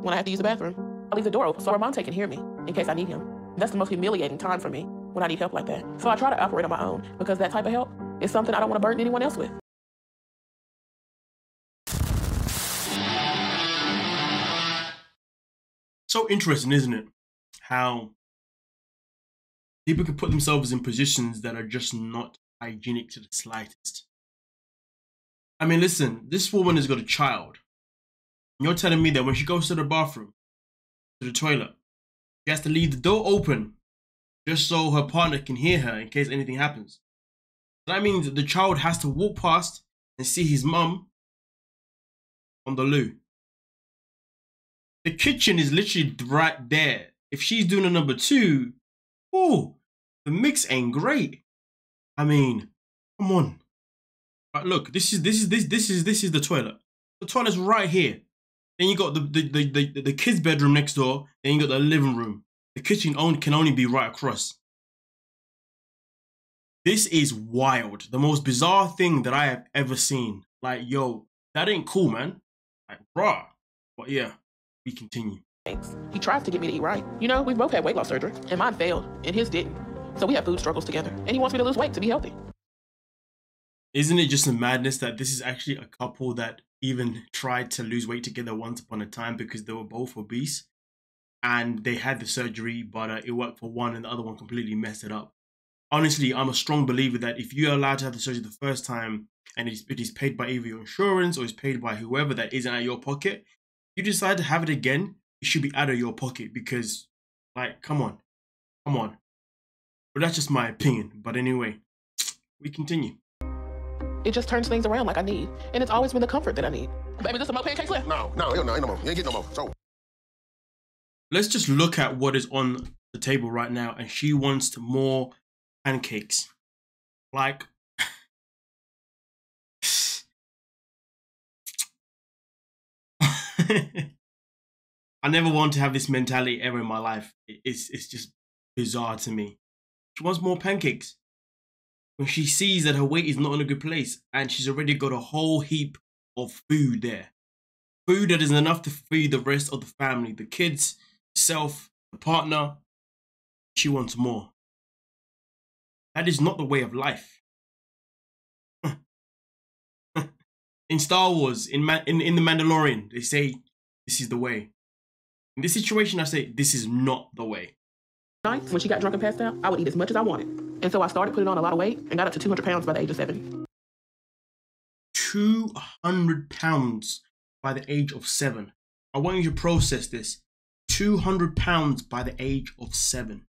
when I have to use the bathroom. I leave the door open so her mom can hear me in case I need him. That's the most humiliating time for me when I need help like that. So I try to operate on my own because that type of help is something I don't want to burden anyone else with. So interesting, isn't it? How people can put themselves in positions that are just not hygienic to the slightest. I mean, listen, this woman has got a child. And you're telling me that when she goes to the bathroom, to the toilet, she has to leave the door open just so her partner can hear her in case anything happens. That means that the child has to walk past and see his mum on the loo. The kitchen is literally right there. If she's doing a number two, oh, the mix ain't great. I mean, come on. Right, look, this is the toilet. The toilet's right here. Then you got the kids' bedroom next door. Then you got the living room. The kitchen can only be right across. This is wild. The most bizarre thing that I have ever seen. Like, yo, that ain't cool, man. Like, bruh. But yeah, we continue. He tries to get me to eat right. You know, we both had weight loss surgery, and mine failed, and his didn't. So we have food struggles together, and he wants me to lose weight to be healthy. Isn't it just a madness that this is actually a couple that even tried to lose weight together once upon a time because they were both obese and they had the surgery, but it worked for one and the other one completely messed it up. Honestly, I'm a strong believer that if you're allowed to have the surgery the first time and it is paid by either your insurance or it's paid by whoever that isn't out of your pocket, you decide to have it again, it should be out of your pocket because, like, come on. But that's just my opinion. But anyway, we continue. It just turns things around like I need. And it's always been the comfort that I need. Baby, there's some more pancakes left? No, ain't no more. You ain't getting no more. So let's just look at what is on the table right now. And she wants more pancakes. Like, I never want to have this mentality ever in my life. It's just bizarre to me. She wants more pancakes. When she sees that her weight is not in a good place and she's already got a whole heap of food there. Food that is enough to feed the rest of the family, the kids, herself, the partner. She wants more. That is not the way of life. In Star Wars, in The Mandalorian, they say this is the way. In this situation, I say this is not the way. Nights when she got drunk and passed out, I would eat as much as I wanted. And so I started putting on a lot of weight and got up to 200 pounds by the age of 7. 200 pounds by the age of 7. I want you to process this. 200 pounds by the age of 7.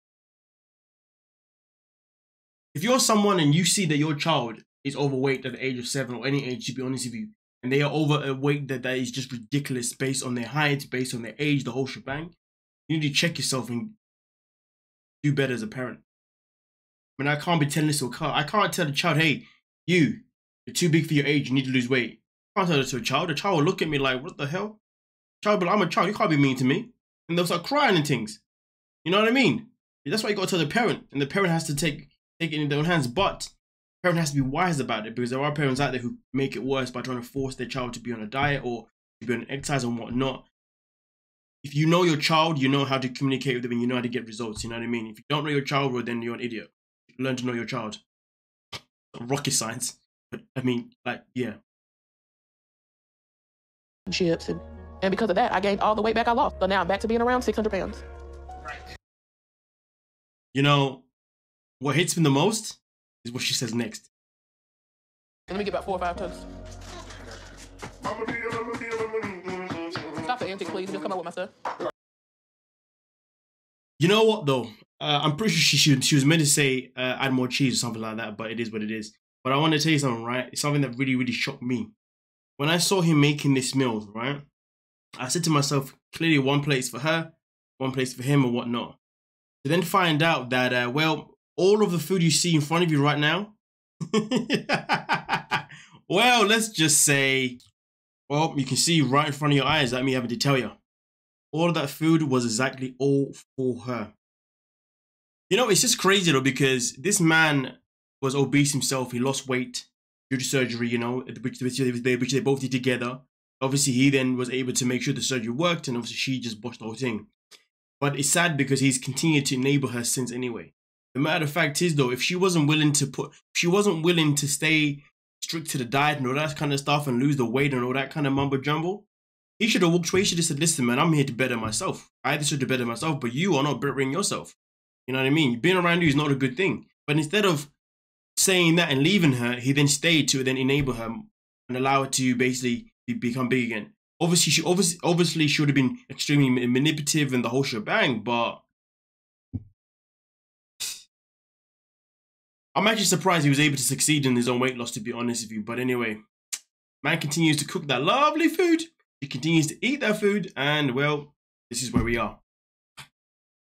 If you're someone and you see that your child is overweight at the age of 7 or any age, to be honest with you, and they are overweight that is just ridiculous based on their height, based on their age, the whole shebang, you need to check yourself and do better as a parent. I mean, I can't be telling this to a child. I can't tell the child, hey, you're too big for your age, you need to lose weight. I can't tell this to a child. The child will look at me like, what the hell? Child, but I'm a child, you can't be mean to me. And they'll start crying and things. You know what I mean? That's why you got to tell the parent. And the parent has to take it in their own hands. But the parent has to be wise about it because there are parents out there who make it worse by trying to force their child to be on a diet or to be on exercise and whatnot. If you know your child, you know how to communicate with them and you know how to get results. You know what I mean? If you don't know your child, well, then you're an idiot. Learn to know your child. Rocket science. But I mean, like, yeah. Chips and because of that, I gained all the weight back I lost. So now I'm back to being around 600 pounds. You know, what hits me the most is what she says next. Let me get about 4 or 5 toasts. Stop the antics, please. Just come up with my stuff. You know what, though? I'm pretty sure she was meant to say add more cheese or something like that, but it is what it is. But I want to tell you something, right? It's something that really, really shocked me. When I saw him making this meal, right? I said to myself, clearly one place for her, one place for him and whatnot. To then find out that, well, all of the food you see in front of you right now, well, let's just say, well, you can see right in front of your eyes, like me having to tell you. All of that food was exactly all for her. You know, it's just crazy though, because this man was obese himself. He lost weight due to surgery, you know, which they both did together. Obviously, he then was able to make sure the surgery worked, and obviously she just botched the whole thing. But it's sad because he's continued to enable her since anyway. The matter of fact is though, if she wasn't willing to stay strict to the diet and all that kind of stuff and lose the weight and all that kind of mumbo jumbo, he should have walked away. He should have said, listen, man, I'm here to better myself. I deserve to better myself, but you are not bettering yourself. You know what I mean? Being around you is not a good thing. But instead of saying that and leaving her, he then stayed to then enable her and allow her to basically become big again. Obviously, she would have been extremely manipulative and the whole shebang, but I'm actually surprised he was able to succeed in his own weight loss, to be honest with you. But anyway, man continues to cook that lovely food. He continues to eat that food, and well, this is where we are.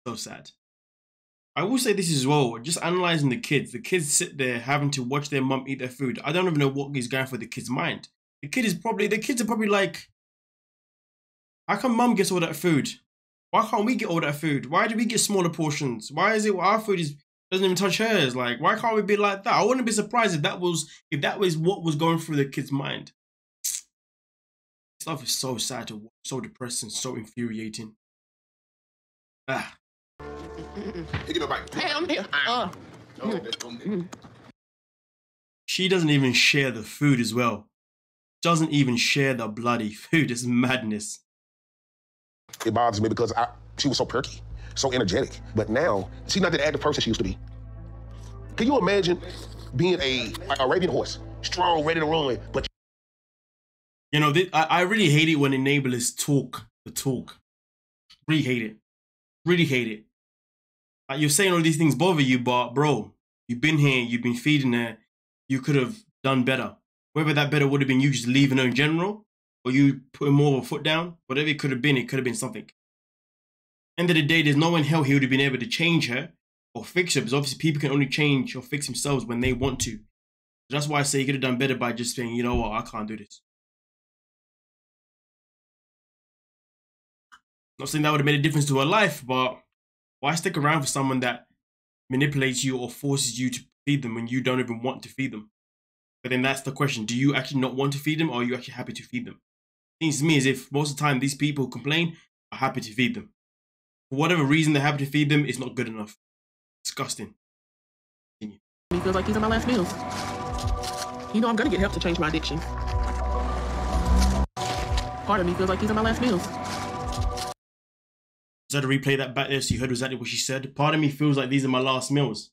So sad. I will say this as well, just analysing the kids. The kids sit there having to watch their mum eat their food. I don't even know what is going through the kid's mind. The kids are probably like, how come mum gets all that food? Why can't we get all that food? Why do we get smaller portions? Why is it our food doesn't even touch hers? Like, why can't we be like that? I wouldn't be surprised if that was what was going through the kid's mind. Stuff is so sad to watch, so depressing, so infuriating. Ah. Give me a bite. Hey, I'm here. She doesn't even share the food as well. Doesn't even share the bloody food. It's madness. It bothers me because she was so perky, so energetic. But now, she's not the active person she used to be. Can you imagine being a Arabian horse, strong, ready to run, but... You know, I really hate it when enablers talk the talk. Really hate it. Really hate it. Like, you're saying all these things bother you, but bro, you've been here, you've been feeding her, you could have done better. Whether that better would have been you just leaving her in general, or you putting more of a foot down, whatever it could have been something. End of the day, there's no one in hell he would have been able to change her or fix her, because obviously people can only change or fix themselves when they want to. That's why I say you could have done better by just saying, you know what, I can't do this. Not saying that would have made a difference to her life, but why stick around for someone that manipulates you or forces you to feed them when you don't even want to feed them? But then that's the question. Do you actually not want to feed them, or are you actually happy to feed them? It seems to me as if most of the time these people who complain are happy to feed them. For whatever reason they're happy to feed them, it's not good enough. Disgusting. Continue. It feels like these are my last meals. You know I'm gonna get help to change my addiction. Part of me feels like these are my last meals. Just had to replay that back there so you heard exactly what she said. Part of me feels like these are my last meals.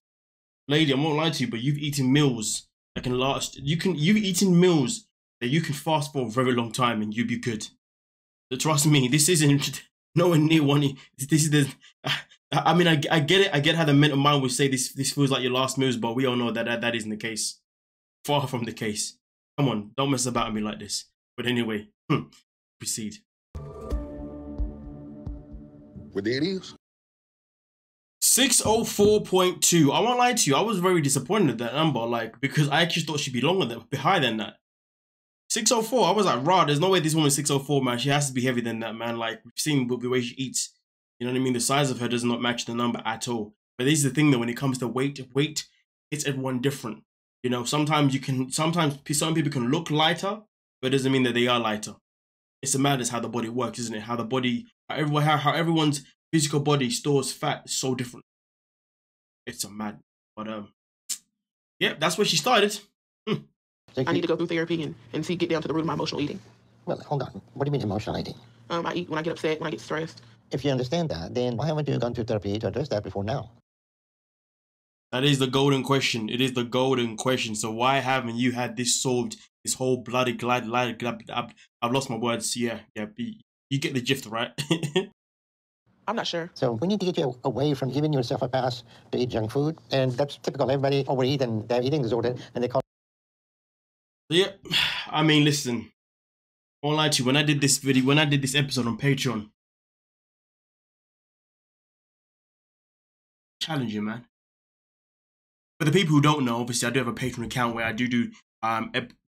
Lady, I won't lie to you, but you've eaten meals that can last. You've eaten meals that you can fast for a very long time and you'll be good. So trust me, this isn't nowhere near one. This is the. I mean, I get it. I get how the mental mind would say this feels like your last meals, but we all know that isn't the case. Far from the case. Come on, don't mess about with me like this. But anyway, proceed. Well, there it is. 604.2. I won't lie to you. I was very disappointed at that number, like, because I actually thought she'd be longer than, higher than that. 604. I was like, rah, there's no way this woman's 604, man. She has to be heavier than that, man. Like, we've seen the way she eats. You know what I mean? The size of her does not match the number at all. But this is the thing, though, when it comes to weight, it's everyone different. You know, sometimes some people can look lighter, but it doesn't mean that they are lighter. It's a madness how the body works, isn't it? How everyone's physical body stores fat is so different. It's a madness. But yeah, that's where she started. I need to go through therapy and get down to the root of my emotional eating. Well, hold on. What do you mean emotional eating? I eat when I get upset, when I get stressed. If you understand that, then why haven't you gone to therapy to address that before now? That is the golden question. It is the golden question. So why haven't you had this solved? This whole bloody I've lost my words. Yeah. You get the gist, right? I'm not sure. So we need to get you away from giving yourself a pass to eat junk food. And that's typical. Everybody overeat and they have eating disorder and they call. Yeah. I mean, listen. I won't lie to you. When I did this episode on Patreon, challenging, man. For the people who don't know, obviously I do have a Patreon account where I do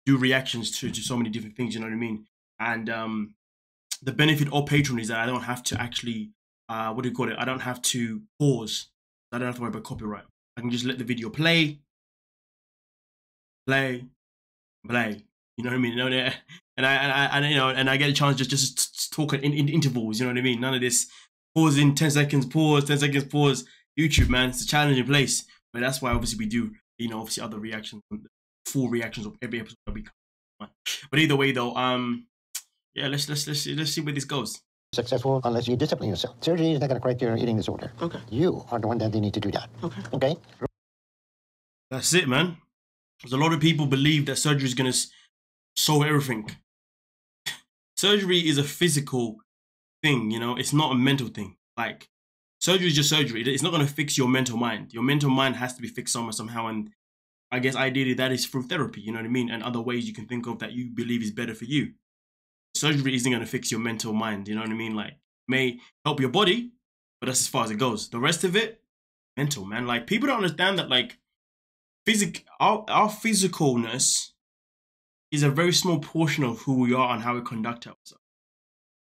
reactions to so many different things, you know what I mean? And the benefit of Patreon is that I don't have to actually, I don't have to pause. I don't have to worry about copyright. I can just let the video play. You know what I mean? and I get a chance just to talk in intervals. You know what I mean? None of this pause in 10 seconds, pause, 10 seconds, pause. YouTube, man, it's a challenging place, but that's why obviously we do, obviously other reactions, full reactions of every episode that we come. But either way, though, yeah, let's see where this goes. Successful unless you discipline yourself. Surgery is not going to correct your eating disorder. Okay. You are the one that they need to do that. Okay. Okay? That's it, man. Because a lot of people believe that surgery is going to solve everything. Surgery is a physical thing, it's not a mental thing. Like, surgery is just surgery. It's not going to fix your mental mind. Your mental mind has to be fixed somehow, and I guess ideally that is through therapy, you know what I mean? And other ways you can think of that you believe is better for you. Surgery isn't going to fix your mental mind, you know what I mean? Like, may help your body, but that's as far as it goes. The rest of it, mental, man. Like, people don't understand that, like, our physicalness is a very small portion of who we are and how we conduct ourselves.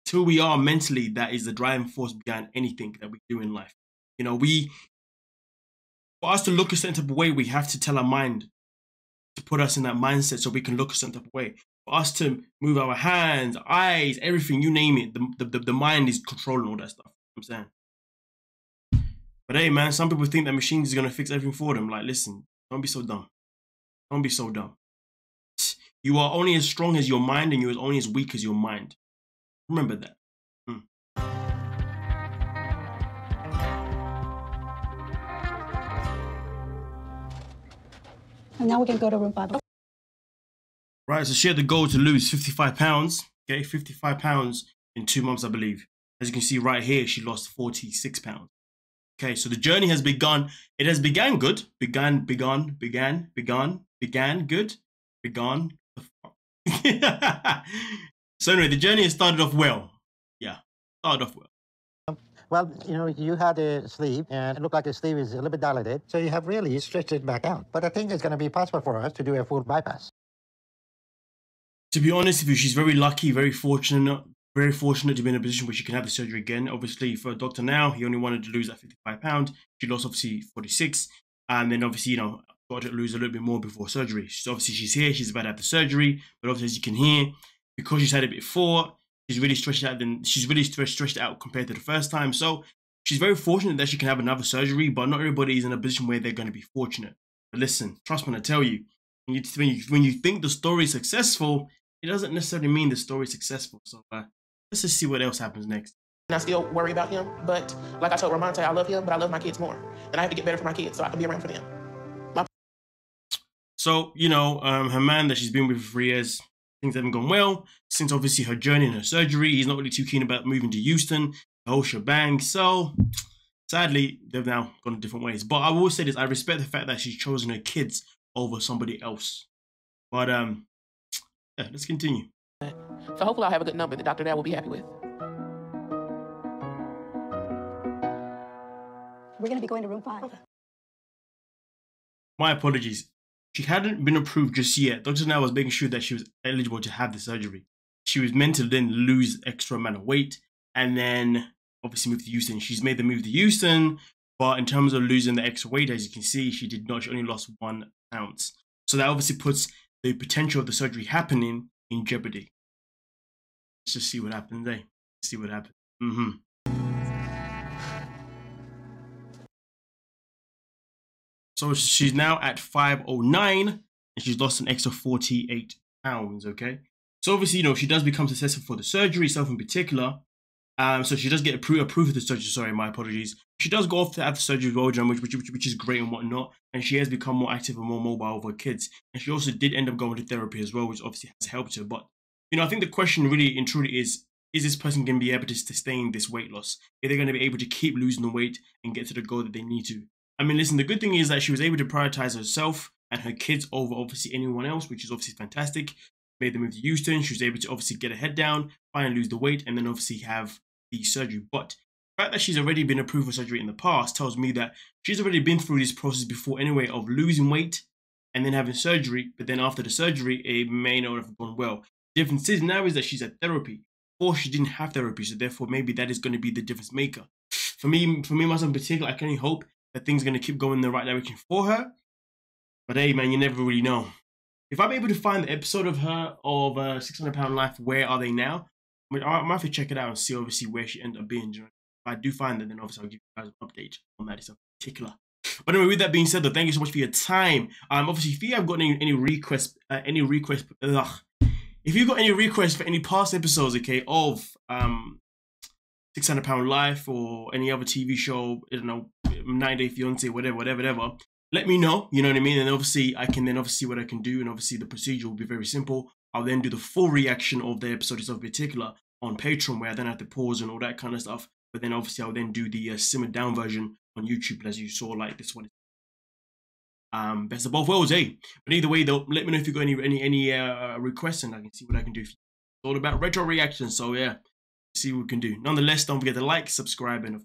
It's who we are mentally that is the driving force behind anything that we do in life. For us to look a certain type of way, we have to tell our mind to put us in that mindset so we can look a certain type of way. For us to move our hands, eyes, everything, you name it, the mind is controlling all that stuff. You know what I'm saying? But hey, man, some people think that machines are going to fix everything for them. Like, listen, don't be so dumb. Don't be so dumb. You are only as strong as your mind, and you are only as weak as your mind. Remember that. And now we can go to room 5. Right, so she had the goal to lose 55 pounds. Okay, 55 pounds in 2 months, I believe. As you can see right here, she lost 46 pounds. Okay, so the journey has begun. It has began good. Began good. Begun. So anyway, the journey has started off well. Yeah, started off well. Well, you had a sleeve, and it looked like the sleeve is a little bit dilated, so you have really stretched it back out. But I think it's going to be possible for us to do a full bypass. To be honest with you, she's very lucky, very fortunate to be in a position where she can have the surgery again. Obviously, for Dr. Now, he only wanted to lose that 55 pounds. She lost, obviously, 46. And then, obviously, got to lose a little bit more before surgery. She's here. She's about to have the surgery. But obviously, as you can hear, because she's had it before, she's really stretched out. She's really stretched out compared to the first time. So she's very fortunate that she can have another surgery. But not everybody is in a position where they're going to be fortunate. But listen, trust me when I tell you, when you think the story is successful, it doesn't necessarily mean the story is successful. So let's just see what else happens next. And I still worry about him, but like I told Ramonte, I love him, but I love my kids more. And I have to get better for my kids so I can be around for them. So, her man that she's been with for 3 years, things haven't gone well. Since obviously her journey and her surgery, he's not really too keen about moving to Houston, the whole shebang. So, sadly, they've now gone different ways. But I will say this, I respect the fact that she's chosen her kids over somebody else. But, yeah, let's continue. So hopefully I'll have a good number that Dr. Dad will be happy with. We're going to be going to room 5. Okay. My apologies. She hadn't been approved just yet. Dr. Now was making sure that she was eligible to have the surgery. She was meant to then lose extra amount of weight and then obviously move to Houston. She's made the move to Houston, but in terms of losing the extra weight, as you can see, she did not. She only lost 1 ounce. So that obviously puts the potential of the surgery happening in jeopardy. Let's just see what happens, eh? See what happens. So she's now at 509 and she's lost an extra 48 pounds, okay? So obviously, she does become successful for the surgery itself in particular. So she does get approved for the surgery. Sorry, my apologies. She does go off to have the surgery as well, which is great and whatnot. And she has become more active and more mobile with her kids. And she also did end up going to therapy as well, which obviously has helped her. But, I think the question really and truly is this person going to be able to sustain this weight loss? Are they going to be able to keep losing the weight and get to the goal that they need to? I mean, listen, the good thing is that she was able to prioritize herself and her kids over obviously anyone else, which is obviously fantastic. Made the move to Houston. She was able to obviously get her head down, finally lose the weight, and then obviously have the surgery. But the fact that she's already been approved for surgery in the past tells me that she's already been through this process before anyway of losing weight and then having surgery. But then after the surgery, it may not have gone well. The difference is now is that she's at therapy, or she didn't have therapy. So therefore, maybe that is going to be the difference maker. For me, myself in particular, I can only hope that things are going to keep going in the right direction for her. But hey, man, you never really know. if I'm able to find the episode of her of 600lb Life, where are they now? I mean, I might have to check it out and see obviously where she ended up being. If I do find it, then obviously I'll give you guys an update on that in particular. But anyway, with that being said, though, thank you so much for your time. Obviously, if you have got any requests, if you've got any requests for any past episodes, okay, of 600lb Life or any other TV show, I don't know, 90 Day Fiance, whatever, let me know, you know what I mean? And obviously, I can then obviously see what I can do, and obviously the procedure will be very simple. I'll then do the full reaction of the episodes of particular on Patreon, where I then have to pause and all that kind of stuff. But then obviously I'll then do the simmered down version on YouTube, as you saw, like this one. Best of both worlds, eh? But either way, though, let me know if you got any requests, and I can see what I can do. It's all about retro reactions, so yeah, see what we can do. Nonetheless, don't forget to like, subscribe, and of